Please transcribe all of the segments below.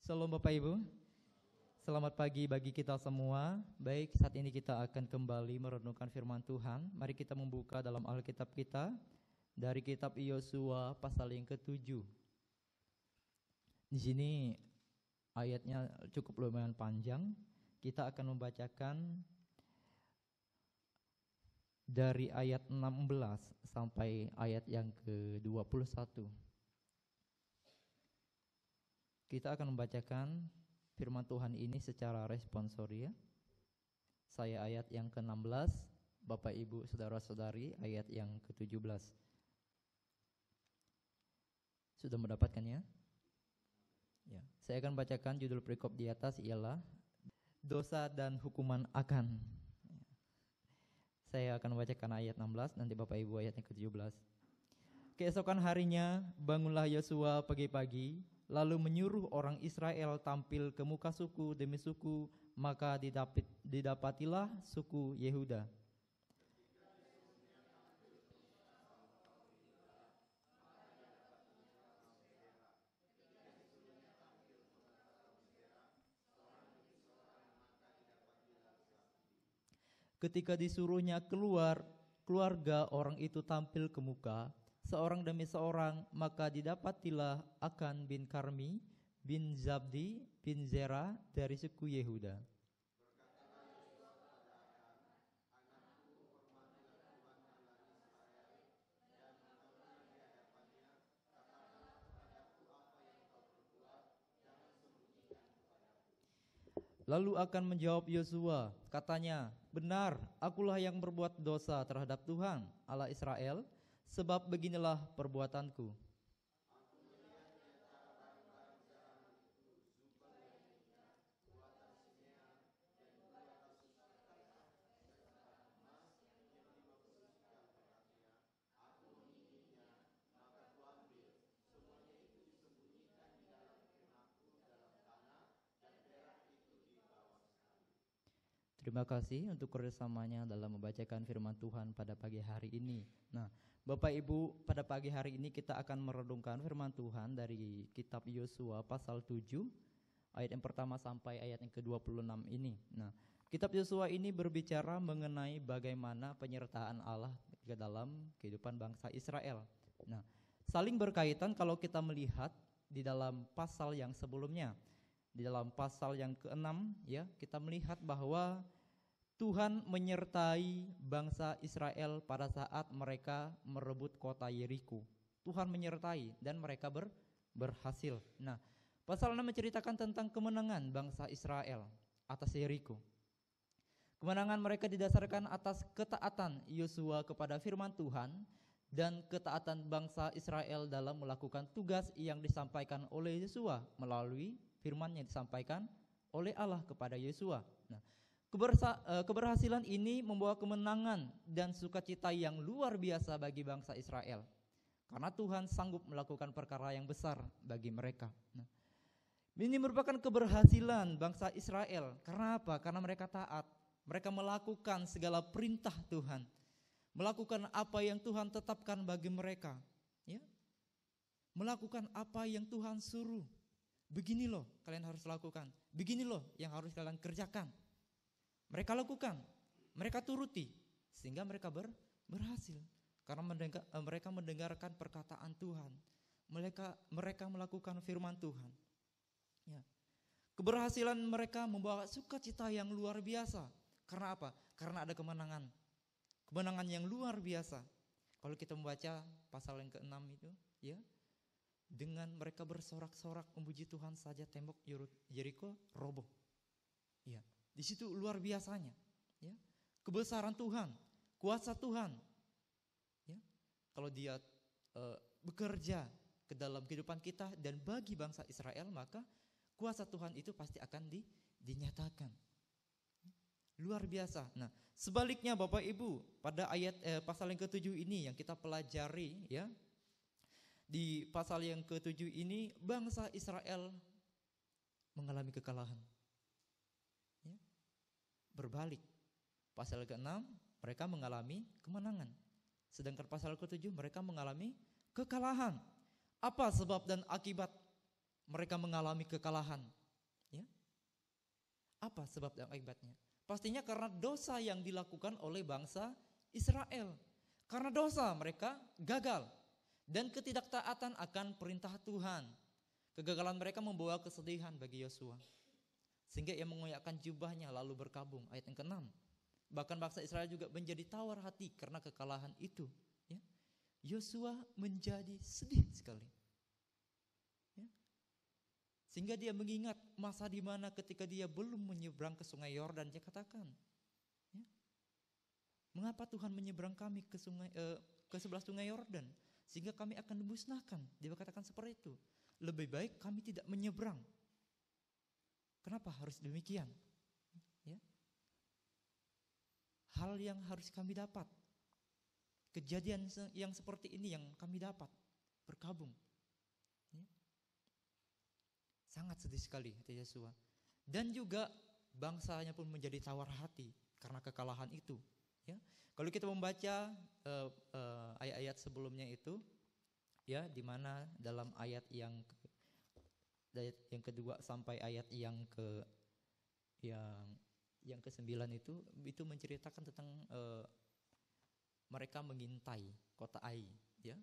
Salam Bapak Ibu, selamat pagi bagi kita semua. Baik, saat ini kita akan kembali merenungkan firman Tuhan. Mari kita membuka dalam Alkitab kita dari kitab Yosua pasal yang ke-7. Di sini ayatnya cukup lumayan panjang. Kita akan membacakan dari ayat 16 sampai ayat yang ke-21. Kita akan membacakan firman Tuhan ini secara responsori ya. Saya ayat yang ke-16, Bapak Ibu Saudara-saudari ayat yang ke-17. Sudah mendapatkannya? Ya. Saya akan bacakan judul perikop di atas ialah dosa dan hukuman akan. Saya akan membacakan ayat 16, nanti Bapak Ibu ayat yang ke-17. Keesokan harinya bangunlah Yosua pagi-pagi, lalu menyuruh orang Israel tampil ke muka suku demi suku, maka didapatilah suku Yehuda. Ketika disuruhnya keluar, keluarga orang itu tampil ke muka, seorang demi seorang, maka didapatilah Akan bin Karmi, bin Zabdi, bin Zera dari suku Yehuda. Lalu Akan menjawab Yosua, katanya, benar, akulah yang berbuat dosa terhadap Tuhan, Allah Israel, sebab beginilah perbuatanku. Terima kasih untuk kerjasamanya dalam membacakan firman Tuhan pada pagi hari ini. Nah, Bapak Ibu, pada pagi hari ini kita akan merenungkan firman Tuhan dari kitab Yosua pasal 7, ayat yang pertama sampai ayat yang ke-26 ini. Nah, kitab Yosua ini berbicara mengenai bagaimana penyertaan Allah ke dalam kehidupan bangsa Israel. Nah, saling berkaitan kalau kita melihat di dalam pasal yang sebelumnya. Di dalam pasal yang ke-6 ya, kita melihat bahwa Tuhan menyertai bangsa Israel pada saat mereka merebut kota Yeriko. Tuhan menyertai dan mereka berhasil. Nah, pasal 6 menceritakan tentang kemenangan bangsa Israel atas Yeriko. Kemenangan mereka didasarkan atas ketaatan Yosua kepada firman Tuhan dan ketaatan bangsa Israel dalam melakukan tugas yang disampaikan oleh Yosua melalui firman yang disampaikan oleh Allah kepada Yosua. Nah, keberhasilan ini membawa kemenangan dan sukacita yang luar biasa bagi bangsa Israel. Karena Tuhan sanggup melakukan perkara yang besar bagi mereka. Nah, ini merupakan keberhasilan bangsa Israel. Karena apa? Karena mereka taat. Mereka melakukan segala perintah Tuhan. Melakukan apa yang Tuhan tetapkan bagi mereka. Ya? Melakukan apa yang Tuhan suruh. Begini loh kalian harus lakukan. Begini loh yang harus kalian kerjakan. Mereka lakukan, mereka turuti, sehingga mereka berhasil. Karena mereka mendengarkan perkataan Tuhan. Mereka melakukan firman Tuhan. Ya. Keberhasilan mereka membawa sukacita yang luar biasa. Karena apa? Karena ada kemenangan. Kemenangan yang luar biasa. Kalau kita membaca pasal yang ke-6 itu, ya, dengan mereka bersorak-sorak memuji Tuhan saja tembok Yeriko roboh. Ya. Di situ luar biasanya, ya, kebesaran Tuhan, kuasa Tuhan, ya, kalau Dia bekerja ke dalam kehidupan kita dan bagi bangsa Israel, maka kuasa Tuhan itu pasti akan dinyatakan, luar biasa. Nah, sebaliknya Bapak Ibu, pada ayat pasal yang ke-7 ini yang kita pelajari, ya, di pasal yang ke-7 ini bangsa Israel mengalami kekalahan. Berbalik, pasal ke-6 mereka mengalami kemenangan, sedangkan pasal ke-7 mereka mengalami kekalahan. Apa sebab dan akibat mereka mengalami kekalahan. Ya. Apa sebab dan akibatnya? Pastinya karena dosa yang dilakukan oleh bangsa Israel. Karena dosa mereka gagal dan ketidaktaatan akan perintah Tuhan. Kegagalan mereka membawa kesedihan bagi Yosua. Sehingga ia mengoyakkan jubahnya lalu berkabung. Ayat yang ke-6. Bahkan bangsa Israel juga menjadi tawar hati karena kekalahan itu. Ya. Yosua menjadi sedih sekali. Ya. Sehingga dia mengingat masa di mana ketika dia belum menyeberang ke sungai Yordan, dia katakan, ya, mengapa Tuhan menyeberang kami ke sebelah sungai Yordan sehingga kami akan dimusnahkan? Dia katakan seperti itu. Lebih baik kami tidak menyeberang. Kenapa harus demikian? Ya. Hal yang harus kami dapat, kejadian yang seperti ini yang kami dapat, berkabung. Ya. Sangat sedih sekali kata Yosua. Dan juga bangsanya pun menjadi tawar hati karena kekalahan itu. Ya. Kalau kita membaca ayat-ayat sebelumnya itu, ya, di mana dalam ayat yang kedua sampai ayat yang ke-9 itu menceritakan tentang mereka mengintai kota Ai. Ya.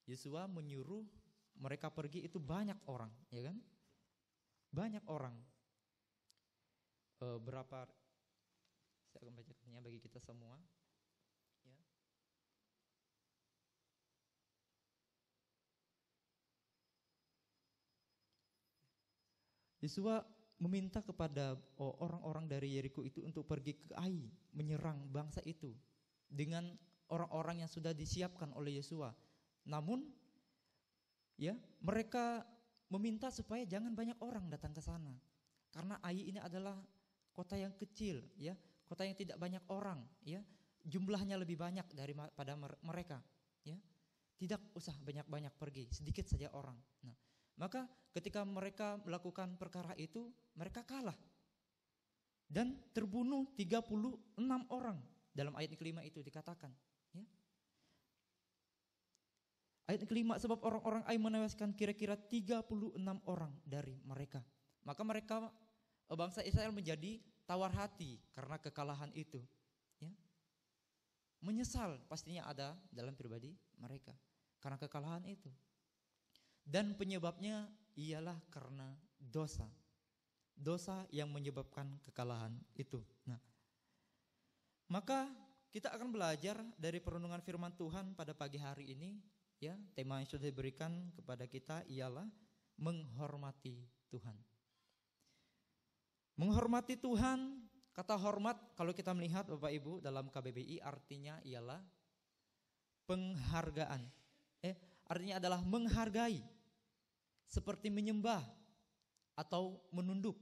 Yosua menyuruh mereka pergi, itu banyak orang, ya kan? Banyak orang. Berapa? Saya akan bacakannya bagi kita semua. Ya. Yosua meminta kepada orang-orang dari Yeriko itu untuk pergi ke Ai, menyerang bangsa itu dengan orang-orang yang sudah disiapkan oleh Yosua. Namun, ya, mereka meminta supaya jangan banyak orang datang ke sana. Karena Ai ini adalah kota yang kecil, ya, kota yang tidak banyak orang, ya. Jumlahnya lebih banyak daripada mereka, ya. Tidak usah banyak-banyak pergi, sedikit saja orang. Nah, maka ketika mereka melakukan perkara itu, mereka kalah. Dan terbunuh 36 orang. Dalam ayat ke-5 itu dikatakan, ya. Ayat ke-5, sebab orang-orang Ai menewaskan kira-kira 36 orang dari mereka. Maka mereka, bangsa Israel menjadi tawar hati karena kekalahan itu. Ya. Menyesal pastinya ada dalam pribadi mereka karena kekalahan itu. Dan penyebabnya ialah karena dosa. Dosa yang menyebabkan kekalahan itu. Nah, maka kita akan belajar dari perenungan firman Tuhan pada pagi hari ini. Ya, tema yang sudah diberikan kepada kita ialah menghormati Tuhan. Menghormati Tuhan, kata hormat kalau kita melihat Bapak Ibu dalam KBBI artinya ialah penghargaan. Artinya adalah menghargai, seperti menyembah atau menunduk.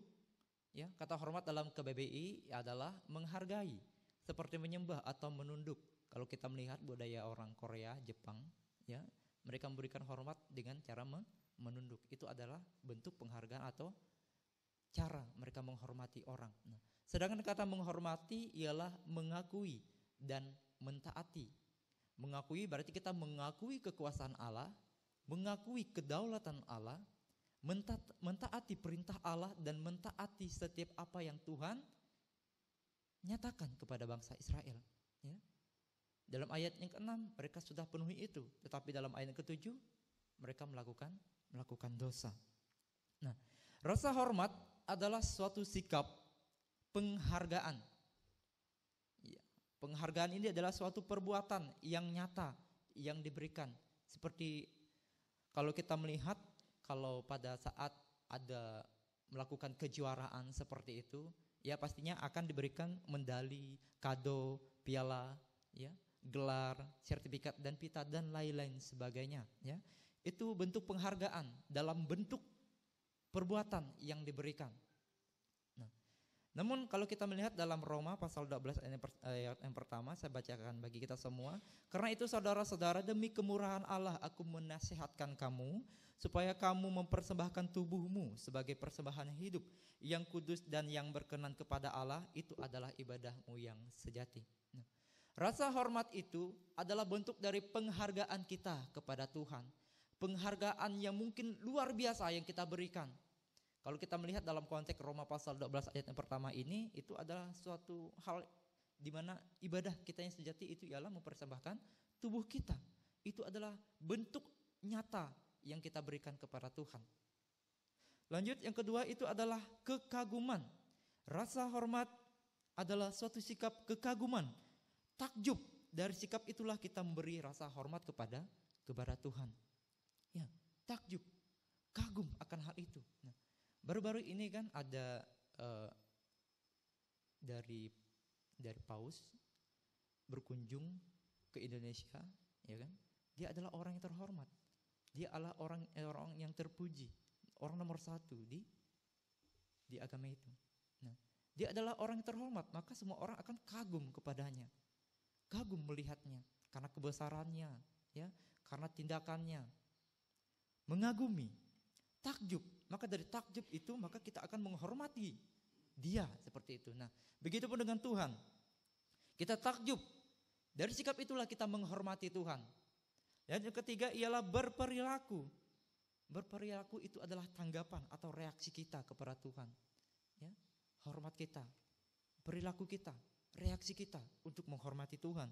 Ya, kata hormat dalam KBBI adalah menghargai, seperti menyembah atau menunduk. Kalau kita melihat budaya orang Korea, Jepang, ya, mereka memberikan hormat dengan cara menunduk. Itu adalah bentuk penghargaan atau cara mereka menghormati orang. Nah, sedangkan kata menghormati ialah mengakui dan mentaati. Mengakui berarti kita mengakui kekuasaan Allah, mengakui kedaulatan Allah, mentaati perintah Allah dan mentaati setiap apa yang Tuhan nyatakan kepada bangsa Israel. Ya. Dalam ayat yang ke-6 mereka sudah penuhi itu, tetapi dalam ayat yang ke-7 mereka melakukan dosa. Nah, rasa hormat adalah suatu sikap penghargaan. Ya, penghargaan ini adalah suatu perbuatan yang nyata yang diberikan. Seperti kalau kita melihat, kalau pada saat ada melakukan kejuaraan seperti itu, ya pastinya akan diberikan medali, kado, piala, ya, gelar, sertifikat dan pita dan lain-lain sebagainya, ya. Itu bentuk penghargaan dalam bentuk perbuatan yang diberikan. Nah, namun kalau kita melihat dalam Roma pasal 12 ayat yang pertama, saya bacakan bagi kita semua. Karena itu saudara-saudara, demi kemurahan Allah aku menasihatkan kamu supaya kamu mempersembahkan tubuhmu sebagai persembahan hidup yang kudus dan yang berkenan kepada Allah, itu adalah ibadahmu yang sejati. Nah, rasa hormat itu adalah bentuk dari penghargaan kita kepada Tuhan. penghargaan yang mungkin luar biasa yang kita berikan. Kalau kita melihat dalam konteks Roma pasal 12 ayat yang pertama ini, itu adalah suatu hal di mana ibadah kita yang sejati itu ialah mempersembahkan tubuh kita. Itu adalah bentuk nyata yang kita berikan kepada Tuhan. Lanjut, yang kedua itu adalah kekaguman. Rasa hormat adalah suatu sikap kekaguman, takjub. Dari sikap itulah kita memberi rasa hormat kepada Tuhan. Ya, takjub, kagum akan hal itu. Nah, baru-baru ini kan ada dari Paus berkunjung ke Indonesia, ya kan? Dia adalah orang yang terhormat. Dia adalah orang yang terpuji, orang nomor 1 di agama itu. Nah, dia adalah orang yang terhormat, maka semua orang akan kagum kepadanya. Kagum melihatnya karena kebesarannya, ya, karena tindakannya. Mengagumi, takjub. Maka dari takjub itu maka kita akan menghormati dia seperti itu. Nah, begitupun dengan Tuhan. Kita takjub. Dari sikap itulah kita menghormati Tuhan. Dan yang ketiga ialah berperilaku. Berperilaku itu adalah tanggapan atau reaksi kita kepada Tuhan. Ya, hormat kita, perilaku kita, reaksi kita untuk menghormati Tuhan.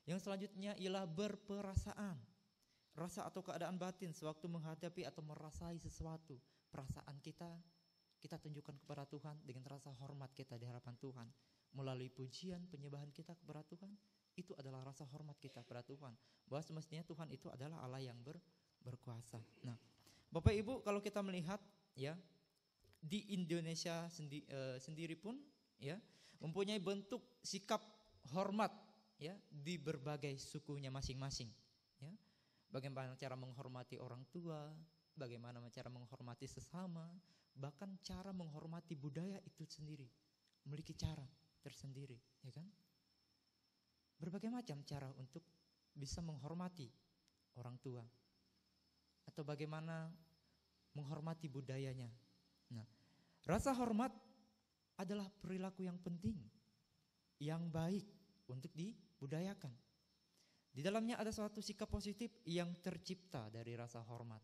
Yang selanjutnya ialah berperasaan. Rasa atau keadaan batin sewaktu menghadapi atau merasai sesuatu. Perasaan kita tunjukkan kepada Tuhan dengan rasa hormat kita di hadapan Tuhan. Melalui pujian, penyembahan kita kepada Tuhan, itu adalah rasa hormat kita kepada Tuhan. Bahwa semestinya Tuhan itu adalah Allah yang berkuasa. Nah, Bapak Ibu, kalau kita melihat ya, di Indonesia sendiri pun ya mempunyai bentuk sikap hormat ya di berbagai sukunya masing-masing. Ya. Bagaimana cara menghormati orang tua, bagaimana cara menghormati sesama, bahkan cara menghormati budaya itu sendiri, memiliki cara tersendiri, ya kan? Berbagai macam cara untuk bisa menghormati orang tua, atau bagaimana menghormati budayanya. Nah, rasa hormat adalah perilaku yang penting, yang baik untuk dibudayakan. Di dalamnya ada suatu sikap positif yang tercipta dari rasa hormat.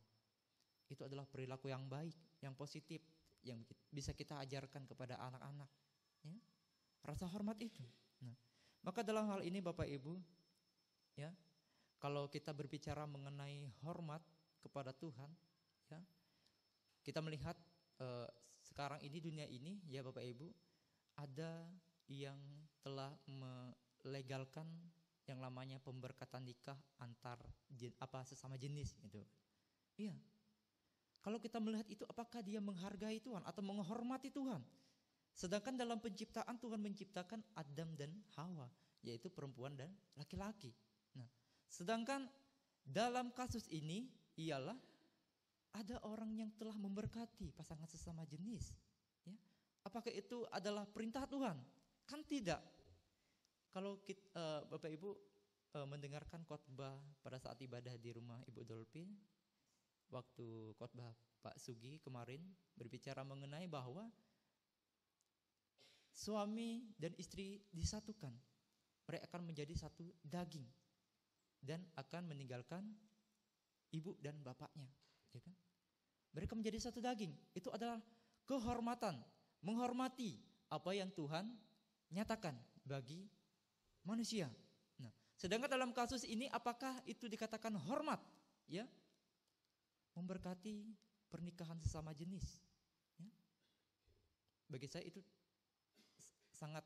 Itu adalah perilaku yang baik, yang positif, yang bisa kita ajarkan kepada anak-anak. Ya, rasa hormat itu. Nah, maka dalam hal ini Bapak Ibu, ya, kalau kita berbicara mengenai hormat kepada Tuhan, ya, kita melihat sekarang ini dunia ini, ya Bapak Ibu, ada yang telah melegalkan yang namanya pemberkatan nikah antar sesama jenis itu. Iya. Kalau kita melihat itu, apakah dia menghargai Tuhan atau menghormati Tuhan? Sedangkan dalam penciptaan Tuhan menciptakan Adam dan Hawa, yaitu perempuan dan laki-laki. Nah, sedangkan dalam kasus ini ialah ada orang yang telah memberkati pasangan sesama jenis. Ya. Apakah itu adalah perintah Tuhan? Kan tidak. Kalau kita, Bapak Ibu mendengarkan khotbah pada saat ibadah di rumah Ibu Dolphy, waktu khotbah Pak Sugi kemarin berbicara mengenai bahwa suami dan istri disatukan, mereka akan menjadi satu daging dan akan meninggalkan ibu dan bapaknya, ya kan? Mereka menjadi satu daging. Itu adalah kehormatan, menghormati apa yang Tuhan nyatakan bagi manusia. Nah, sedangkan dalam kasus ini apakah itu dikatakan hormat? Ya, memberkati pernikahan sesama jenis. Ya. Bagi saya itu sangat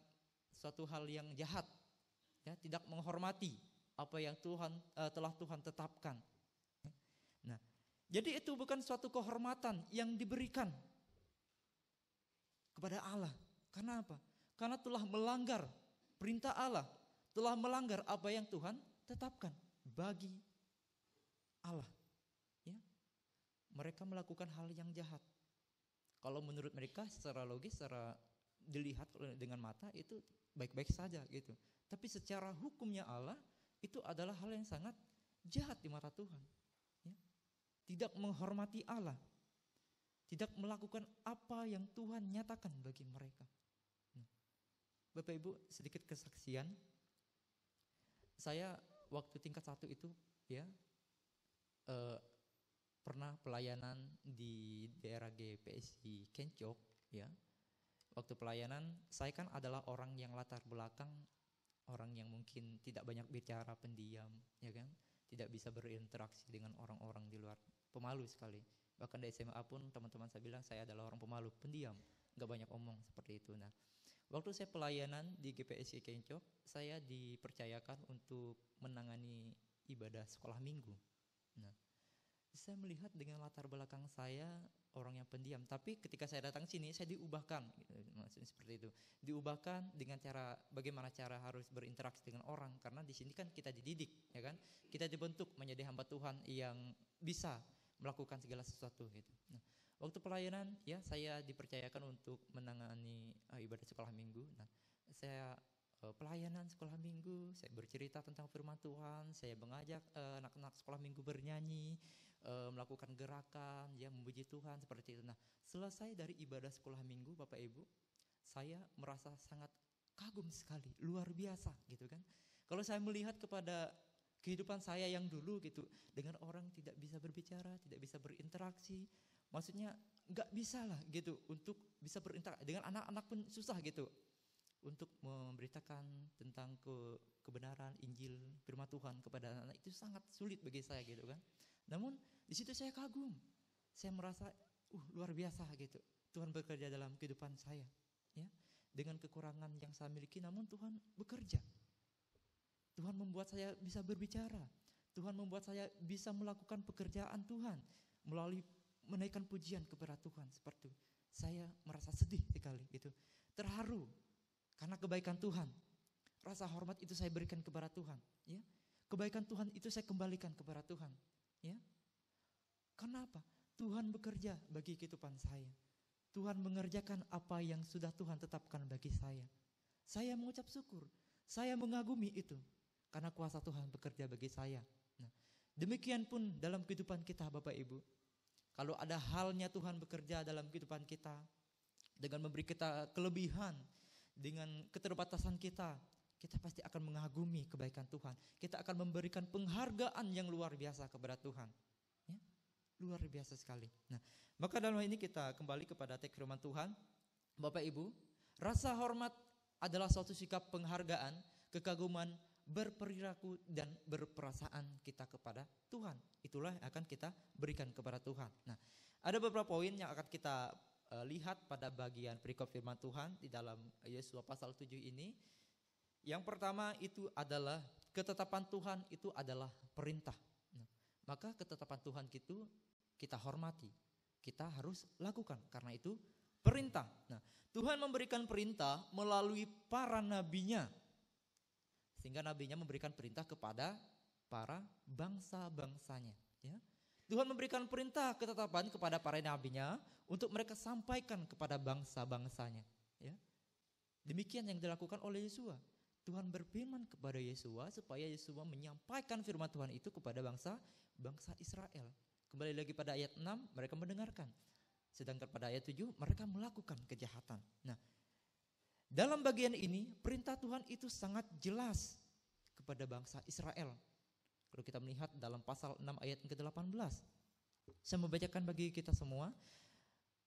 suatu hal yang jahat. Ya, tidak menghormati apa yang telah Tuhan tetapkan. Nah, jadi itu bukan suatu kehormatan yang diberikan kepada Allah. Karena apa? Karena telah melanggar perintah Allah, telah melanggar apa yang Tuhan tetapkan bagi Allah. Ya. Mereka melakukan hal yang jahat. Kalau menurut mereka secara logis, secara dilihat dengan mata itu baik-baik saja gitu. Tapi secara hukumnya Allah itu adalah hal yang sangat jahat di mata Tuhan. Ya. Tidak menghormati Allah, tidak melakukan apa yang Tuhan nyatakan bagi mereka. Bapak Ibu, sedikit kesaksian. Saya waktu tingkat 1 itu ya pernah pelayanan di daerah GPSI Kencok, ya. Waktu pelayanan saya kan adalah orang yang latar belakang orang yang mungkin tidak banyak bicara, pendiam, ya kan, tidak bisa berinteraksi dengan orang-orang di luar, pemalu sekali. Bahkan di SMA pun teman-teman saya bilang saya adalah orang pemalu, pendiam, nggak banyak omong seperti itu. Nah, waktu saya pelayanan di GPSI Kencok, saya dipercayakan untuk menangani ibadah sekolah minggu. Nah, saya melihat dengan latar belakang saya orang yang pendiam, tapi ketika saya datang sini saya diubahkan, maksudnya seperti itu, diubahkan dengan cara bagaimana cara harus berinteraksi dengan orang, karena di sini kan kita dididik, ya kan, kita dibentuk menjadi hamba Tuhan yang bisa melakukan segala sesuatu gitu. Nah, waktu pelayanan ya saya dipercayakan untuk menangani ibadah sekolah minggu. Nah, saya pelayanan sekolah minggu, saya bercerita tentang firman Tuhan, saya mengajak anak-anak sekolah minggu bernyanyi, melakukan gerakan, ya memuji Tuhan seperti itu. Nah, selesai dari ibadah sekolah minggu, Bapak Ibu, saya merasa sangat kagum sekali, luar biasa gitu kan. Kalau saya melihat kepada kehidupan saya yang dulu gitu, dengan orang tidak bisa berbicara, tidak bisa berinteraksi, maksudnya nggak bisa lah gitu untuk bisa berinteraksi dengan anak-anak pun susah gitu untuk memberitakan tentang kebenaran Injil firman Tuhan kepada anak-anak, itu sangat sulit bagi saya gitu kan. Namun di situ saya kagum, saya merasa luar biasa gitu, Tuhan bekerja dalam kehidupan saya, ya, dengan kekurangan yang saya miliki, namun Tuhan bekerja. Tuhan membuat saya bisa berbicara, Tuhan membuat saya bisa melakukan pekerjaan Tuhan melalui menaikkan pujian kepada Tuhan seperti itu. Saya merasa sedih sekali gitu, terharu karena kebaikan Tuhan. Rasa hormat itu saya berikan kepada Tuhan, ya. Kebaikan Tuhan itu saya kembalikan kepada Tuhan, ya. Kenapa? Tuhan bekerja bagi kehidupan saya. Tuhan mengerjakan apa yang sudah Tuhan tetapkan bagi saya. Saya mengucap syukur, saya mengagumi itu karena kuasa Tuhan bekerja bagi saya. Nah, demikian pun dalam kehidupan kita, Bapak Ibu. Kalau ada halnya Tuhan bekerja dalam kehidupan kita dengan memberi kita kelebihan, dengan keterbatasan kita, kita pasti akan mengagumi kebaikan Tuhan. Kita akan memberikan penghargaan yang luar biasa kepada Tuhan, ya, luar biasa sekali. Nah, maka dalam hal ini kita kembali kepada teks firman Tuhan, Bapak Ibu. Rasa hormat adalah suatu sikap penghargaan, kekaguman, berperilaku dan berperasaan kita kepada Tuhan. Itulah yang akan kita berikan kepada Tuhan. Nah, ada beberapa poin yang akan kita lihat pada bagian perikop firman Tuhan di dalam Yesua pasal 7 ini. Yang pertama itu adalah ketetapan Tuhan itu adalah perintah. Nah, maka ketetapan Tuhan itu kita hormati, kita harus lakukan karena itu perintah. Nah, Tuhan memberikan perintah melalui para nabinya, sehingga nabinya memberikan perintah kepada para bangsa-bangsanya, ya. Tuhan memberikan perintah ketetapan kepada para nabinya untuk mereka sampaikan kepada bangsa-bangsanya, ya. Demikian yang dilakukan oleh Yesua. Tuhan berfirman kepada Yesua supaya Yesua menyampaikan firman Tuhan itu kepada bangsa Israel. Kembali lagi pada ayat 6, mereka mendengarkan. Sedangkan pada ayat 7 mereka melakukan kejahatan. Nah, dalam bagian ini perintah Tuhan itu sangat jelas kepada bangsa Israel. Kalau kita melihat dalam pasal 6 ayat ke-18, saya membacakan bagi kita semua.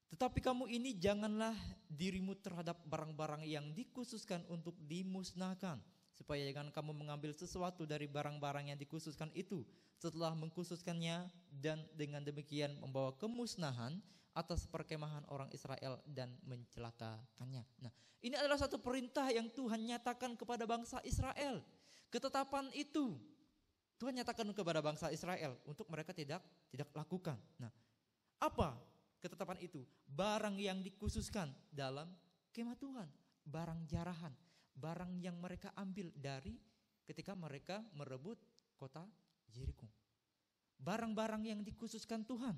Tetapi kamu ini janganlah dirimu terhadap barang-barang yang dikhususkan untuk dimusnahkan, supaya jangan kamu mengambil sesuatu dari barang-barang yang dikhususkan itu setelah mengkhususkannya, dan dengan demikian membawa kemusnahan atas perkemahan orang Israel dan mencelakakannya. Nah, ini adalah satu perintah yang Tuhan nyatakan kepada bangsa Israel. Ketetapan itu Tuhan nyatakan kepada bangsa Israel untuk mereka tidak lakukan. Nah, apa ketetapan itu? Barang yang dikhususkan dalam kemah Tuhan, barang jarahan, barang yang mereka ambil dari ketika mereka merebut kota Yeriko. Barang-barang yang dikhususkan Tuhan.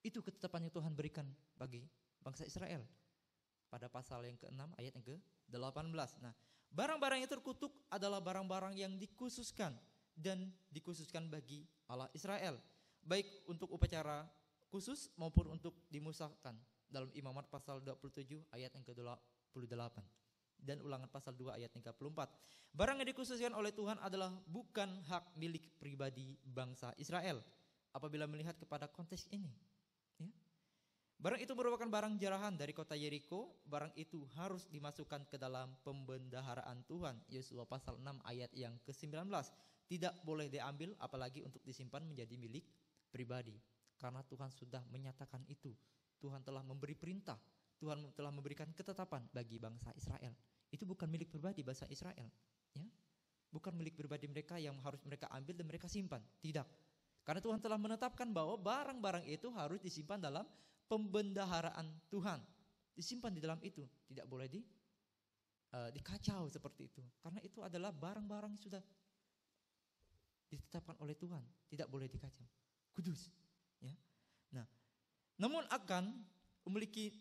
Itu ketetapan yang Tuhan berikan bagi bangsa Israel pada pasal yang ke-6 ayat yang ke-18. Nah, barang-barang yang terkutuk adalah barang-barang yang dikhususkan dan dikhususkan bagi Allah Israel, baik untuk upacara khusus maupun untuk dimusnahkan, dalam Imamat pasal 27 ayat yang ke-28 dan Ulangan pasal 2 ayat 34. Barang yang dikhususkan oleh Tuhan adalah bukan hak milik pribadi bangsa Israel, apabila melihat kepada konteks ini. Ya. Barang itu merupakan barang jarahan dari kota Yeriko, barang itu harus dimasukkan ke dalam pembendaharaan Tuhan. Yosua pasal 6 ayat yang ke-19. Tidak boleh diambil apalagi untuk disimpan menjadi milik pribadi. Karena Tuhan sudah menyatakan itu. Tuhan telah memberi perintah. Tuhan telah memberikan ketetapan bagi bangsa Israel. Itu bukan milik pribadi bangsa Israel. Ya. Bukan milik pribadi mereka yang harus mereka ambil dan mereka simpan. Tidak. Karena Tuhan telah menetapkan bahwa barang-barang itu harus disimpan dalam pembendaharaan Tuhan. Disimpan di dalam itu. Tidak boleh dikacau seperti itu. Karena itu adalah barang-barang yang sudah ditetapkan oleh Tuhan. Tidak boleh dikacau. Kudus. Ya. Nah, namun akan memiliki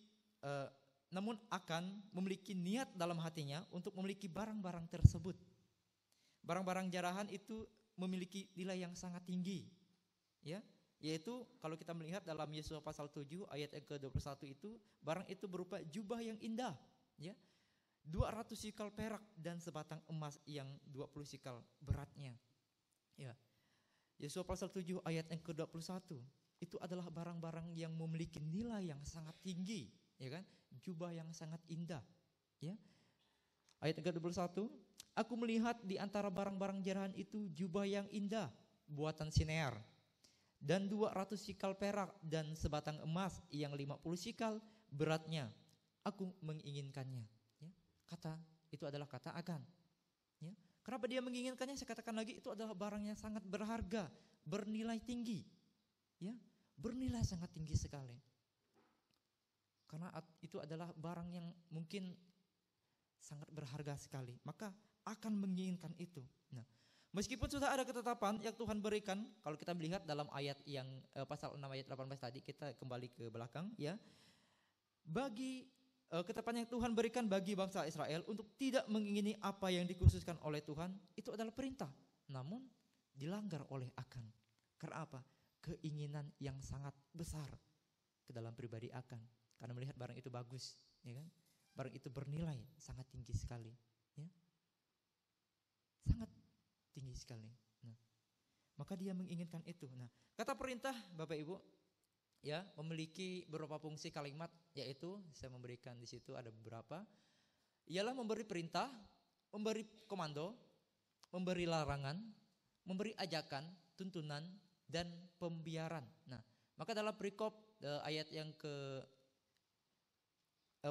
niat dalam hatinya untuk memiliki barang-barang tersebut. Barang-barang jarahan itu memiliki nilai yang sangat tinggi. Ya, yaitu kalau kita melihat dalam Yosua pasal 7 ayat yang ke-21 itu, barang itu berupa jubah yang indah, ya. 200 sikal perak dan sebatang emas yang 20 sikal beratnya. Ya. Yosua pasal 7 ayat yang ke-21 itu adalah barang-barang yang memiliki nilai yang sangat tinggi, ya kan? Jubah yang sangat indah, ya. Ayat yang ke-21, aku melihat di antara barang-barang jarahan itu jubah yang indah buatan Sinear dan 200 sikal perak dan sebatang emas yang 50 sikal beratnya. Aku menginginkannya, ya. Kata itu adalah kata akan, ya. Kenapa dia menginginkannya? Saya katakan lagi, itu adalah barang yang sangat berharga, bernilai tinggi, ya, bernilai sangat tinggi sekali. Karena itu adalah barang yang mungkin sangat berharga sekali, maka akan menginginkan itu. Nah, meskipun sudah ada ketetapan yang Tuhan berikan, kalau kita melihat dalam ayat yang pasal 6 ayat 18 tadi, kita kembali ke belakang, ya. Bagi ketetapan yang Tuhan berikan bagi bangsa Israel untuk tidak mengingini apa yang dikhususkan oleh Tuhan, itu adalah perintah. Namun dilanggar oleh Akan. Karena apa? Keinginan yang sangat besar ke dalam pribadi Akan. Karena melihat barang itu bagus, ya kan? Barang itu bernilai sangat tinggi sekali, ya. Sangat tinggi sekali. Nah, maka dia menginginkan itu. Nah, kata perintah Bapak Ibu, ya, memiliki beberapa fungsi kalimat, yaitu saya memberikan di situ ada beberapa. Ialah memberi perintah, memberi komando, memberi larangan, memberi ajakan, tuntunan, dan pembiaran. Nah, maka dalam perikop ayat yang ke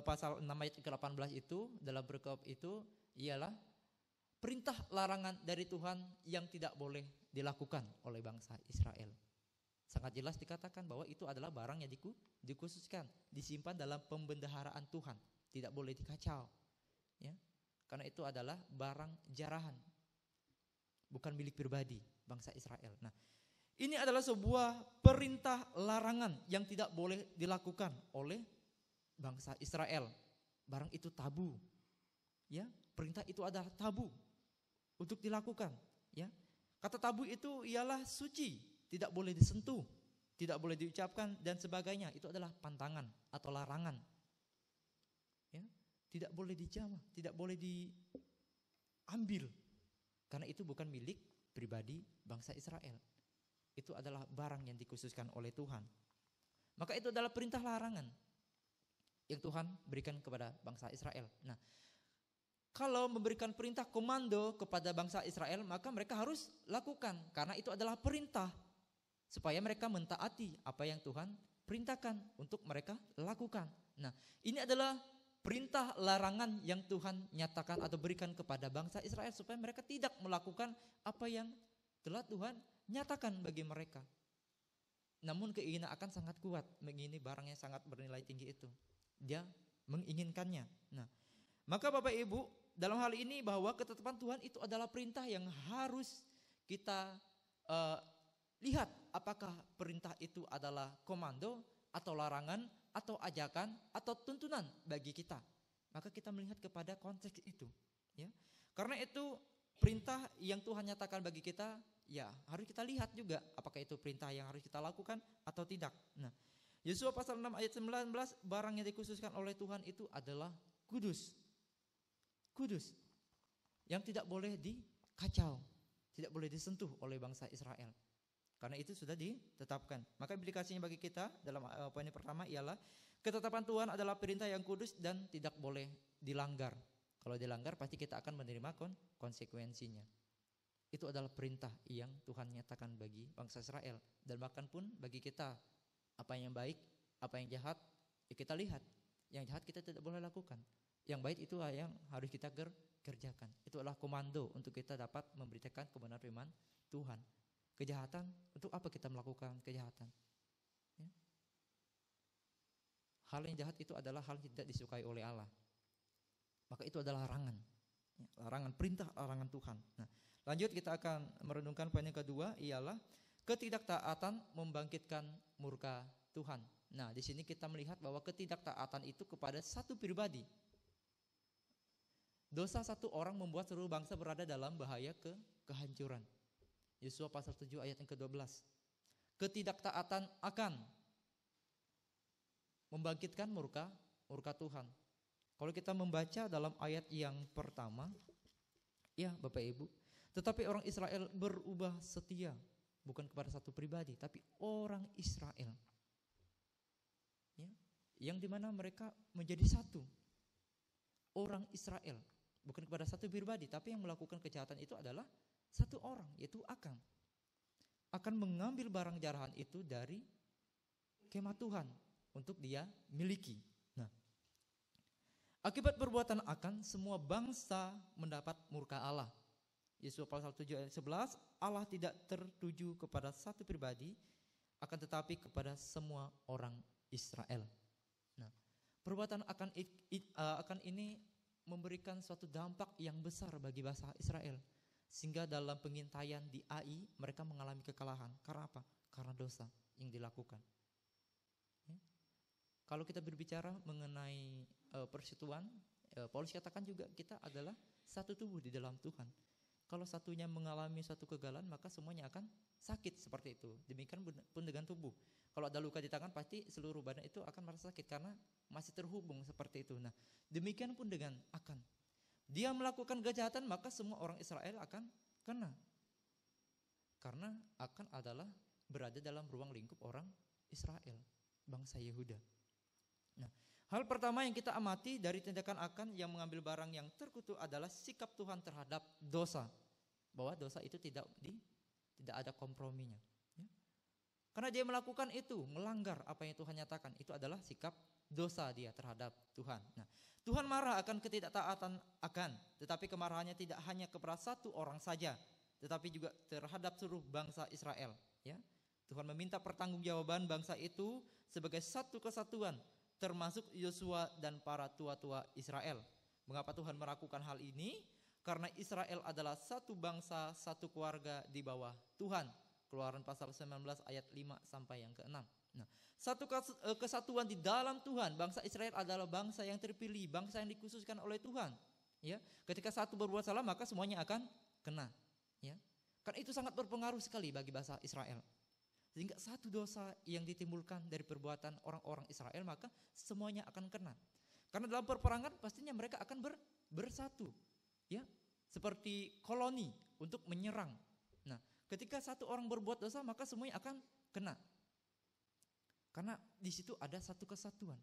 pasal 6 ayat ke-18 itu, dalam perikop itu ialah perintah larangan dari Tuhan yang tidak boleh dilakukan oleh bangsa Israel. Sangat jelas dikatakan bahwa itu adalah barang yang dikhususkan, disimpan dalam pembendaharaan Tuhan, tidak boleh dikacau, ya. Karena itu adalah barang jarahan, bukan milik pribadi bangsa Israel. Nah, ini adalah sebuah perintah larangan yang tidak boleh dilakukan oleh bangsa Israel. Barang itu tabu, ya. Perintah itu adalah tabu untuk dilakukan, ya. Kata tabu itu ialah suci, tidak boleh disentuh, tidak boleh diucapkan dan sebagainya. Itu adalah pantangan atau larangan, ya. Tidak boleh dijamah, tidak boleh diambil, karena itu bukan milik pribadi bangsa Israel. Itu adalah barang yang dikhususkan oleh Tuhan. Maka itu adalah perintah larangan yang Tuhan berikan kepada bangsa Israel. Nah, kalau memberikan perintah komando kepada bangsa Israel, maka mereka harus lakukan, karena itu adalah perintah, supaya mereka mentaati apa yang Tuhan perintahkan untuk mereka lakukan. Nah, ini adalah perintah larangan yang Tuhan nyatakan atau berikan kepada bangsa Israel, supaya mereka tidak melakukan apa yang telah Tuhan nyatakan bagi mereka. Namun keinginan akan sangat kuat, mengingini barang yang sangat bernilai tinggi itu. Dia menginginkannya. Nah, maka Bapak Ibu, dalam hal ini bahwa ketetapan Tuhan itu adalah perintah yang harus kita lihat apakah perintah itu adalah komando atau larangan atau ajakan atau tuntunan bagi kita. Maka kita melihat kepada konteks itu, ya. Karena itu perintah yang Tuhan nyatakan bagi kita, ya harus kita lihat juga apakah itu perintah yang harus kita lakukan atau tidak. Nah, Yosua pasal 6 ayat 19, barang yang dikhususkan oleh Tuhan itu adalah kudus. Kudus. Yang tidak boleh dikacau, tidak boleh disentuh oleh bangsa Israel. Karena itu sudah ditetapkan. Maka implikasinya bagi kita dalam poin yang pertama ialah ketetapan Tuhan adalah perintah yang kudus dan tidak boleh dilanggar. Kalau dilanggar pasti kita akan menerima konsekuensinya. Itu adalah perintah yang Tuhan nyatakan bagi bangsa Israel. Dan bahkan pun bagi kita, apa yang baik, apa yang jahat, ya kita lihat. Yang jahat kita tidak boleh lakukan. Yang baik itu yang harus kita kerjakan. Itu adalah komando untuk kita dapat memberitakan kebenaran firman Tuhan. Kejahatan, untuk apa kita melakukan kejahatan? Ya. Hal yang jahat itu adalah hal yang tidak disukai oleh Allah. Maka itu adalah larangan. Ya, larangan, perintah, larangan Tuhan. Nah, lanjut kita akan merenungkan poin yang kedua, ialah ketidaktaatan membangkitkan murka Tuhan. Nah, di sini kita melihat bahwa ketidaktaatan itu kepada satu pribadi. Dosa satu orang membuat seluruh bangsa berada dalam bahaya kehancuran. Yosua pasal 7 ayat yang ke-12. Ketidaktaatan akan membangkitkan murka Tuhan. Kalau kita membaca dalam ayat yang pertama, ya Bapak Ibu, tetapi orang Israel berubah setia, bukan kepada satu pribadi, tapi orang Israel. Ya, yang dimana mereka menjadi satu. Orang Israel, bukan kepada satu pribadi, tapi yang melakukan kejahatan itu adalah satu orang, yaitu Akan mengambil barang jarahan itu dari kemah Tuhan untuk dia miliki. Nah, akibat perbuatan Akan, semua bangsa mendapat murka Allah. Yosua pasal 7 ayat 11, Allah tidak tertuju kepada satu pribadi, akan tetapi kepada semua orang Israel. Nah, perbuatan Akan ini memberikan suatu dampak yang besar bagi bangsa Israel. Sehingga dalam pengintaian di Ai mereka mengalami kekalahan. Karena apa? Karena dosa yang dilakukan. Ya. Kalau kita berbicara mengenai persekutuan, Paulus katakan juga kita adalah satu tubuh di dalam Tuhan. Kalau satunya mengalami suatu kegagalan, maka semuanya akan sakit seperti itu. Demikian pun dengan tubuh. Kalau ada luka di tangan, pasti seluruh badan itu akan merasa sakit karena masih terhubung seperti itu. Nah, demikian pun dengan Akan. Dia melakukan kejahatan, maka semua orang Israel akan kena. Karena Akan adalah berada dalam ruang lingkup orang Israel, bangsa Yehuda. Nah, hal pertama yang kita amati dari tindakan Akan yang mengambil barang yang terkutuk adalah sikap Tuhan terhadap dosa. Bahwa dosa itu tidak ada komprominya. Ya. Karena dia melakukan itu, melanggar apa yang Tuhan nyatakan, itu adalah sikap dosa dia terhadap Tuhan. Nah, Tuhan marah akan ketidaktaatan Akan, tetapi kemarahannya tidak hanya kepada satu orang saja, tetapi juga terhadap seluruh bangsa Israel. Ya, Tuhan meminta pertanggungjawaban bangsa itu sebagai satu kesatuan, termasuk Yosua dan para tua-tua Israel. Mengapa Tuhan melakukan hal ini? Karena Israel adalah satu bangsa, satu keluarga di bawah Tuhan. Keluaran pasal 19 ayat 5 sampai yang ke-6. Nah, satu kesatuan di dalam Tuhan. Bangsa Israel adalah bangsa yang terpilih, bangsa yang dikhususkan oleh Tuhan. Ya, ketika satu berbuat salah, maka semuanya akan kena. Ya, karena itu sangat berpengaruh sekali bagi bangsa Israel. Sehingga satu dosa yang ditimbulkan dari perbuatan orang-orang Israel, maka semuanya akan kena. Karena dalam peperangan pastinya mereka akan bersatu. Ya, seperti koloni untuk menyerang. Nah, ketika satu orang berbuat dosa, maka semuanya akan kena. Karena di situ ada satu kesatuan.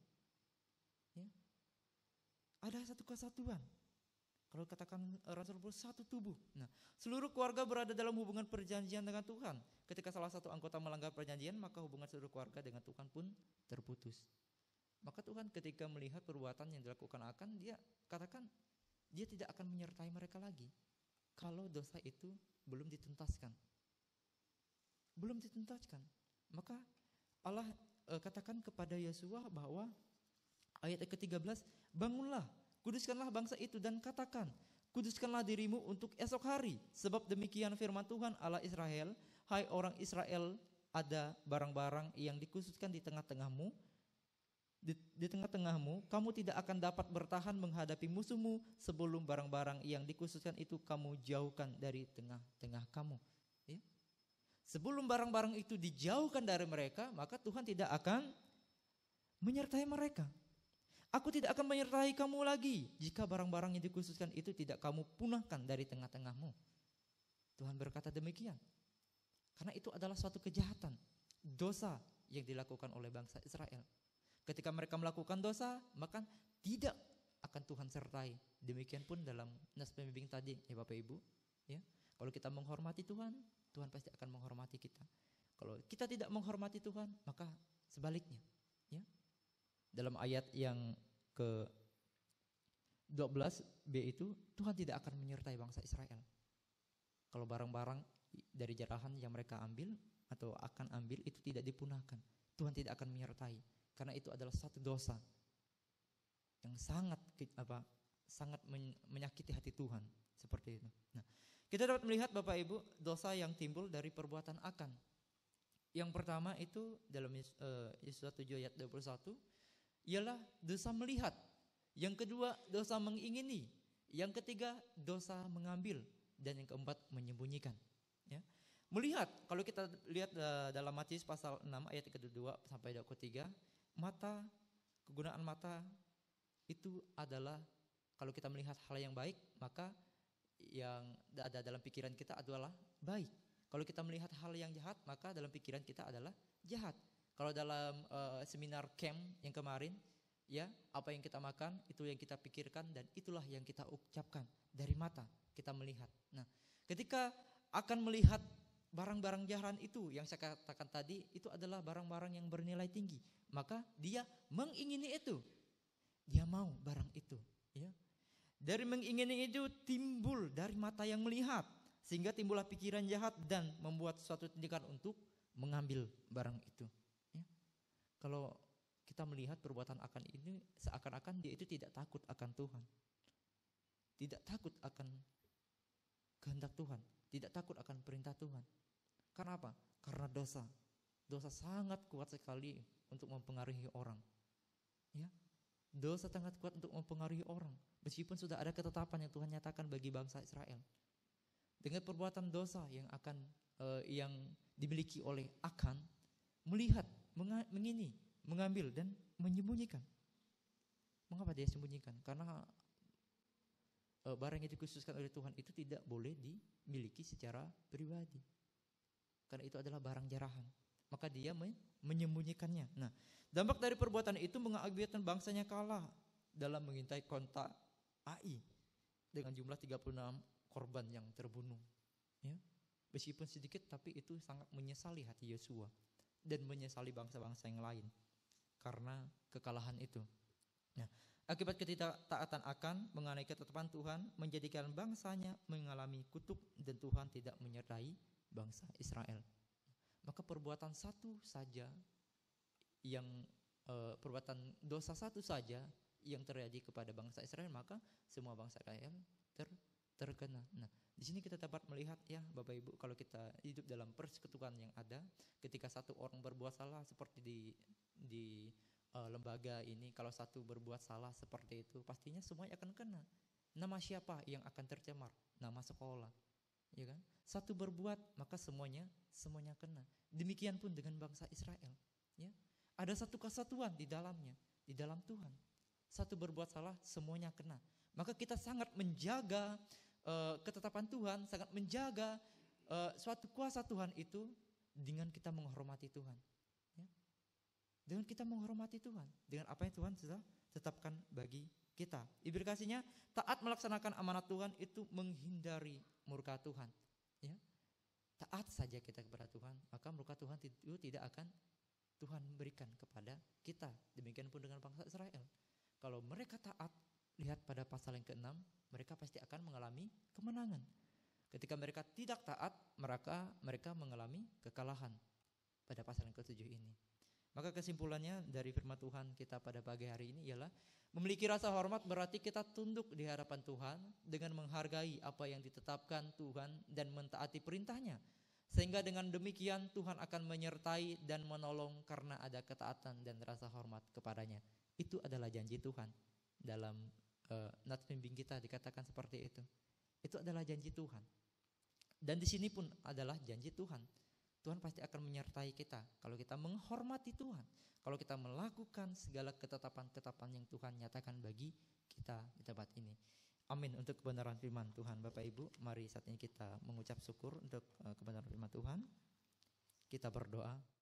Ya. Ada satu kesatuan. Kalau katakan Rasul Paulus, satu tubuh. Nah, seluruh keluarga berada dalam hubungan perjanjian dengan Tuhan. Ketika salah satu anggota melanggar perjanjian, maka hubungan seluruh keluarga dengan Tuhan pun terputus. Maka Tuhan ketika melihat perbuatan yang dilakukan Akan, dia katakan dia tidak akan menyertai mereka lagi kalau dosa itu belum dituntaskan. Belum dituntaskan. Maka Allah katakan kepada Yosua bahwa ayat ke-13, bangunlah, kuduskanlah bangsa itu dan katakan, kuduskanlah dirimu untuk esok hari, sebab demikian firman Tuhan Allah Israel, hai orang Israel, ada barang-barang yang dikhususkan di tengah-tengahmu, kamu tidak akan dapat bertahan menghadapi musuhmu sebelum barang-barang yang dikhususkan itu kamu jauhkan dari tengah-tengah kamu. Ya. Sebelum barang-barang itu dijauhkan dari mereka, maka Tuhan tidak akan menyertai mereka. Aku tidak akan menyertai kamu lagi jika barang-barang yang dikhususkan itu tidak kamu punahkan dari tengah-tengahmu. Tuhan berkata demikian. Karena itu adalah suatu kejahatan, dosa yang dilakukan oleh bangsa Israel. Ketika mereka melakukan dosa, maka tidak akan Tuhan sertai. Demikian pun dalam nas pembimbing tadi, ya Bapak Ibu, ya. Kalau kita menghormati Tuhan, Tuhan pasti akan menghormati kita. Kalau kita tidak menghormati Tuhan, maka sebaliknya, ya. Dalam ayat yang ke 12b itu, Tuhan tidak akan menyertai bangsa Israel. Kalau barang-barang dari jarahan yang mereka ambil atau akan ambil itu tidak dipunahkan, Tuhan tidak akan menyertai, karena itu adalah satu dosa yang sangat menyakiti hati Tuhan, seperti itu. Nah, kita dapat melihat Bapak Ibu dosa yang timbul dari perbuatan akan. Yang pertama itu dalam Yesaya 7 ayat 21 ialah dosa melihat. Yang kedua dosa mengingini. Yang ketiga dosa mengambil. Dan yang keempat menyembunyikan. Ya. Melihat, kalau kita lihat dalam Matius pasal 6 ayat ke-2 sampai ke-3, mata, kegunaan mata itu adalah kalau kita melihat hal yang baik, maka yang ada dalam pikiran kita adalah baik. Kalau kita melihat hal yang jahat, maka dalam pikiran kita adalah jahat. Kalau dalam seminar camp yang kemarin, ya, apa yang kita makan itu yang kita pikirkan dan itulah yang kita ucapkan. Dari mata kita melihat. Nah, ketika akan melihat barang-barang jaran itu yang saya katakan tadi, itu adalah barang-barang yang bernilai tinggi, maka dia mengingini itu, dia mau barang itu, ya. Dari mengingini itu timbul dari mata yang melihat, sehingga timbullah pikiran jahat dan membuat suatu tindakan untuk mengambil barang itu, ya. Kalau kita melihat perbuatan akan ini, seakan-akan dia itu tidak takut akan Tuhan, tidak takut akan kehendak Tuhan, tidak takut akan perintah Tuhan. Karena apa? Karena dosa. Dosa sangat kuat sekali untuk mempengaruhi orang, ya. Dosa sangat kuat untuk mempengaruhi orang. Meskipun sudah ada ketetapan yang Tuhan nyatakan bagi bangsa Israel, dengan perbuatan dosa yang akan yang dimiliki oleh akan, melihat, mengini, mengambil dan menyembunyikan. Mengapa dia sembunyikan? Karena barang yang dikhususkan oleh Tuhan itu tidak boleh dimiliki secara pribadi, karena itu adalah barang jarahan. Maka dia menyembunyikannya. Nah, dampak dari perbuatan itu mengakibatkan bangsanya kalah dalam mengintai kota Ai dengan jumlah 36 korban yang terbunuh, ya. Meskipun sedikit, tapi itu sangat menyesali hati Yosua dan menyesali bangsa-bangsa yang lain karena kekalahan itu. Nah, akibat ketidaktaatan akan mengenai ketetapan Tuhan menjadikan bangsanya mengalami kutuk dan Tuhan tidak menyertai bangsa Israel. Maka perbuatan satu saja yang perbuatan dosa satu saja yang terjadi kepada bangsa Israel, maka semua bangsa Israel terkena. Nah, di sini kita dapat melihat, ya Bapak Ibu, kalau kita hidup dalam persekutuan yang ada, ketika satu orang berbuat salah seperti di lembaga ini, kalau satu berbuat salah seperti itu, pastinya semuanya akan kena. Nama siapa yang akan tercemar? Nama sekolah, ya kan? Satu berbuat, maka semuanya kena. Demikian pun dengan bangsa Israel, ya. Ada satu kesatuan di dalamnya, di dalam Tuhan. Satu berbuat salah, semuanya kena. Maka kita sangat menjaga ketetapan Tuhan, sangat menjaga suatu kuasa Tuhan itu dengan kita menghormati Tuhan, ya. Dengan kita menghormati Tuhan, dengan apa yang Tuhan sudah tetapkan bagi kita. Ibu kasihnya, taat melaksanakan amanat Tuhan itu menghindari murka Tuhan, ya. Taat saja kita kepada Tuhan, maka murka Tuhan itu tidak akan Tuhan berikan kepada kita. Demikian pun dengan bangsa Israel. Kalau mereka taat, lihat pada pasal yang ke-6, mereka pasti akan mengalami kemenangan. Ketika mereka tidak taat, mereka mengalami kekalahan pada pasal yang ke-7 ini. Maka kesimpulannya dari firman Tuhan kita pada pagi hari ini ialah memiliki rasa hormat berarti kita tunduk di hadapan Tuhan dengan menghargai apa yang ditetapkan Tuhan dan mentaati perintahnya. Sehingga dengan demikian Tuhan akan menyertai dan menolong karena ada ketaatan dan rasa hormat kepadanya. Itu adalah janji Tuhan. Dalam nats pembimbing kita dikatakan seperti itu. Itu adalah janji Tuhan. Dan di sini pun adalah janji Tuhan. Tuhan pasti akan menyertai kita kalau kita menghormati Tuhan, kalau kita melakukan segala ketetapan-ketetapan yang Tuhan nyatakan bagi kita di tempat ini. Amin untuk kebenaran firman Tuhan. Bapak Ibu, mari saat ini kita mengucap syukur untuk kebenaran firman Tuhan. Kita berdoa.